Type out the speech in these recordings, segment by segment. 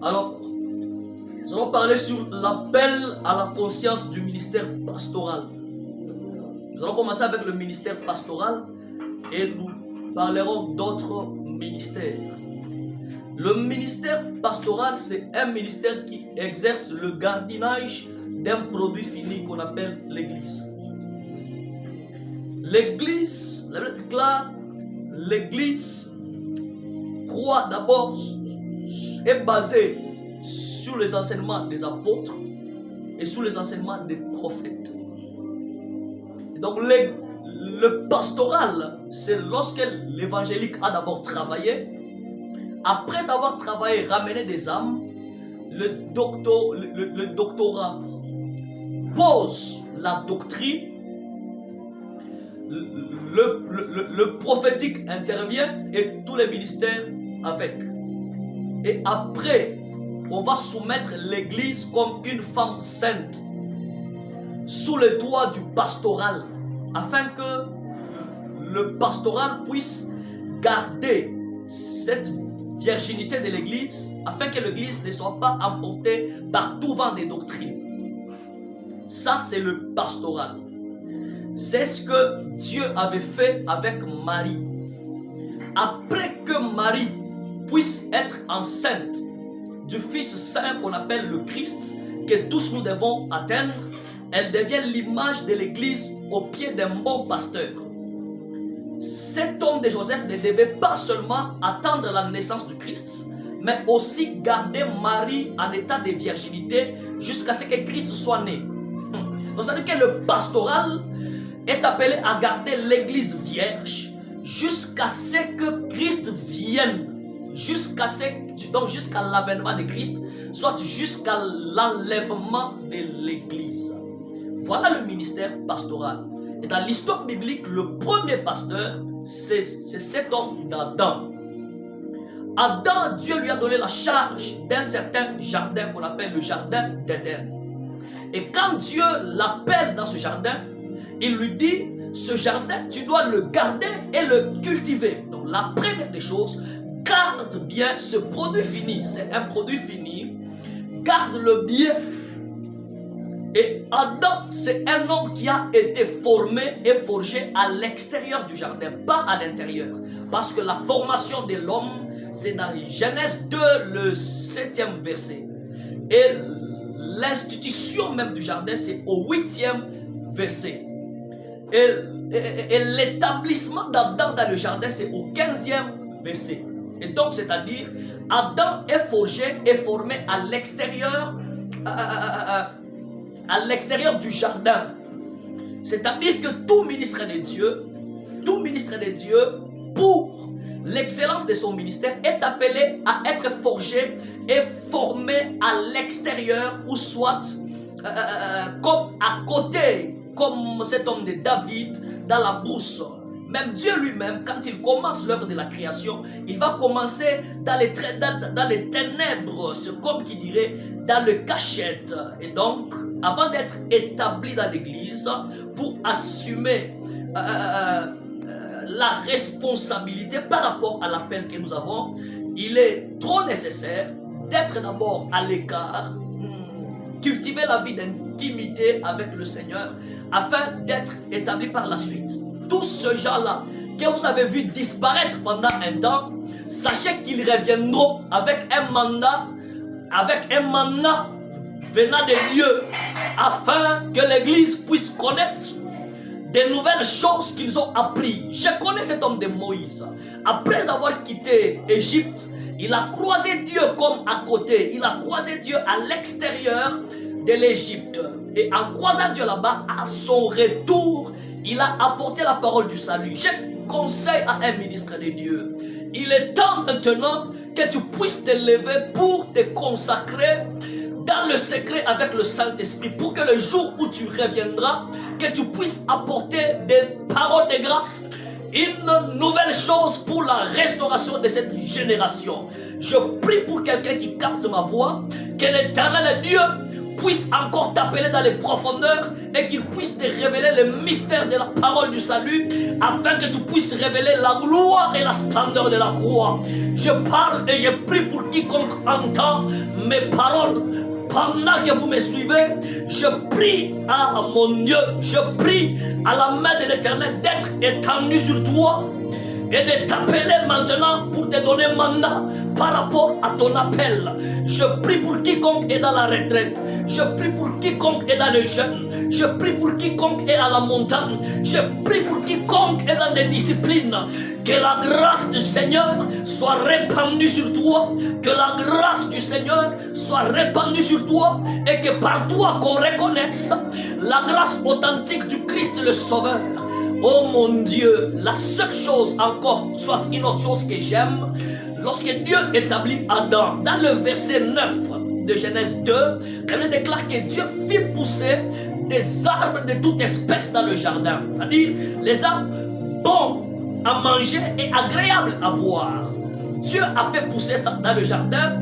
Alors, nous allons parler sur l'appel à la conscience du ministère pastoral. Nous allons commencer avec le ministère pastoral et nous parlerons d'autres ministères. Le ministère pastoral, c'est un ministère qui exerce le gardiennage d'un produit fini qu'on appelle l'Église. L'Église, la Bible déclare, l'Église croit d'abord, est basée sur les enseignements des apôtres et sur les enseignements des prophètes. Et donc le pastoral, c'est lorsque l'évangélique a d'abord travaillé. Après avoir travaillé, ramené des âmes, le doctorat pose la doctrine, le prophétique intervient et tous les ministères avec. Et après, on va soumettre l'Église comme une femme sainte sous le toit du pastoral, afin que le pastoral puisse garder cette virginité de l'Église, afin que l'Église ne soit pas emportée par tout vent des doctrines. Ça, c'est le pastoral. C'est ce que Dieu avait fait avec Marie. Après que Marie puisse être enceinte du Fils Saint qu'on appelle le Christ, que tous nous devons atteindre, elle devient l'image de l'Église au pied d'un bon pasteur. Cet homme de Joseph ne devait pas seulement attendre la naissance du Christ, mais aussi garder Marie en état de virginité jusqu'à ce que Christ soit né. Donc ça veut dire que le pastoral est appelé à garder l'Église vierge jusqu'à ce que Christ vienne, jusqu'à l'avènement de Christ, soit jusqu'à l'enlèvement de l'Église. Voilà le ministère pastoral. Et dans l'histoire biblique, le premier pasteur, c'est cet homme d'Adam. Adam, Dieu lui a donné la charge d'un certain jardin qu'on appelle le jardin d'Éden. Et quand Dieu l'appelle dans ce jardin, il lui dit, ce jardin, tu dois le garder et le cultiver. Donc la première des choses, garde bien ce produit fini. C'est un produit fini. Garde-le bien. Et Adam, c'est un homme qui a été formé et forgé à l'extérieur du jardin, pas à l'intérieur. Parce que la formation de l'homme, c'est dans Genèse 2, le 7e verset. Et l'institution même du jardin, c'est au 8e verset. Et l'établissement d'Adam dans le jardin, c'est au 15e verset. Et donc, c'est-à-dire, Adam est forgé et formé à l'extérieur du jardin. C'est-à-dire que tout ministre de Dieu, pour l'excellence de son ministère, est appelé à être forgé et formé à l'extérieur, ou soit comme à côté, comme cet homme de David dans la brousse. Même Dieu lui-même, quand il commence l'œuvre de la création, il va commencer dans les ténèbres, c'est comme qui dirait dans le cachette. Et donc, avant d'être établi dans l'église, pour assumer la responsabilité par rapport à l'appel que nous avons, il est trop nécessaire d'être d'abord à l'écart, cultiver la vie d'intimité avec le Seigneur, afin d'être établi par la suite. Tous ces gens-là que vous avez vu disparaître pendant un temps, sachez qu'ils reviendront avec un mandat venant des lieux, afin que l'Église puisse connaître des nouvelles choses qu'ils ont appris. Je connais cet homme de Moïse. Après avoir quitté Égypte, il a croisé Dieu comme à côté. Il a croisé Dieu à l'extérieur de l'Égypte. Et en croisant Dieu là-bas, à son retour, il a apporté la parole du salut. Je conseille à un ministre de Dieu, il est temps maintenant que tu puisses te lever pour te consacrer dans le secret avec le Saint-Esprit, pour que le jour où tu reviendras, que tu puisses apporter des paroles de grâce, une nouvelle chose pour la restauration de cette génération. Je prie pour quelqu'un qui capte ma voix, que l'Éternel Dieu puisse encore t'appeler dans les profondeurs et qu'il puisse te révéler le mystère de la parole du salut, afin que tu puisses révéler la gloire et la splendeur de la croix. Je parle et je prie pour quiconque entend mes paroles. Pendant que vous me suivez, je prie à mon Dieu, je prie à la main de l'Éternel d'être étendue sur toi et de t'appeler maintenant pour te donner mandat par rapport à ton appel. Je prie pour quiconque est dans la retraite. Je prie pour quiconque est dans le jeûne. Je prie pour quiconque est à la montagne. Je prie pour quiconque est dans des disciplines. Que la grâce du Seigneur soit répandue sur toi. Que la grâce du Seigneur soit répandue sur toi. Et que par toi qu'on reconnaisse la grâce authentique du Christ le Sauveur. Oh mon Dieu, la seule chose encore, soit une autre chose que j'aime, lorsque Dieu établit Adam, dans le verset 9 de Genèse 2, elle déclare que Dieu fit pousser des arbres de toute espèce dans le jardin. C'est-à-dire les arbres bons à manger et agréables à voir. Dieu a fait pousser ça dans le jardin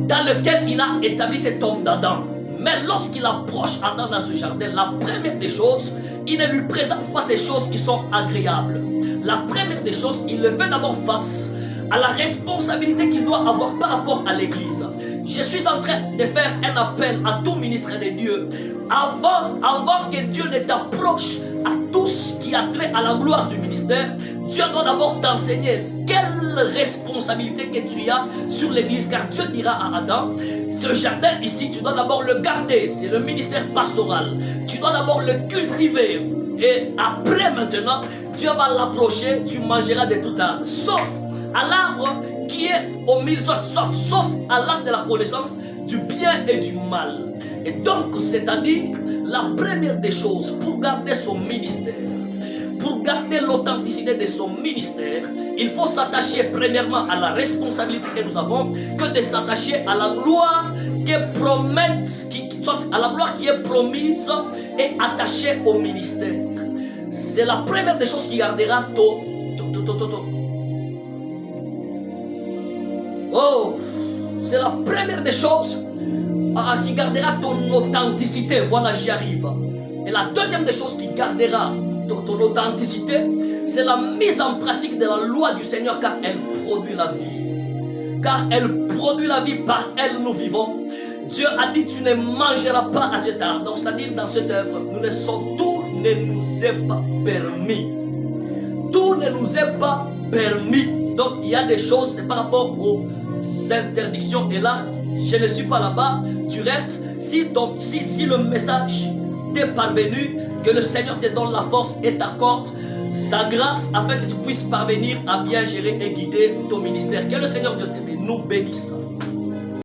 dans lequel il a établi cet homme d'Adam. Mais lorsqu'il approche Adam dans ce jardin, la première des choses, il ne lui présente pas ces choses qui sont agréables. La première des choses, il le fait d'abord face à la responsabilité qu'il doit avoir par rapport à l'église. Je suis en train de faire un appel à tout ministre de Dieu. Avant que Dieu ne t'approche à tout ce qui a trait à la gloire du ministère, Dieu doit d'abord t'enseigner quelle responsabilité que tu as sur l'église. Car Dieu dira à Adam, ce jardin ici, tu dois d'abord le garder. C'est le ministère pastoral. Tu dois d'abord le cultiver. Et après maintenant, Dieu va l'approcher, tu mangeras de tout arbre. Sauf à l'arbre qui est au milieu, sauf à l'arbre de la connaissance du bien et du mal. Et donc, c'est-à-dire, la première des choses pour garder son ministère, pour garder l'authenticité de son ministère, il faut s'attacher premièrement à la responsabilité que nous avons, que de s'attacher à la gloire à la gloire qui est promise et attachée au ministère. C'est la première des choses qui gardera c'est la première des choses qui gardera ton authenticité. Voilà, j'y arrive. Et la deuxième des choses qui gardera ton authenticité, c'est la mise en pratique de la loi du Seigneur, car elle produit la vie. Car elle produit la vie, par elle nous vivons. Dieu a dit, tu ne mangeras pas à cet arbre. Donc, c'est-à-dire, dans cette œuvre, tout ne nous est pas permis. Tout ne nous est pas permis. Donc, il y a des choses, c'est par rapport aux interdictions. Et là, je ne suis pas là-bas. Tu restes. Si le message t'est parvenu, que le Seigneur te donne la force et t'accorde sa grâce afin que tu puisses parvenir à bien gérer et guider ton ministère. Que le Seigneur Dieu nous bénisse.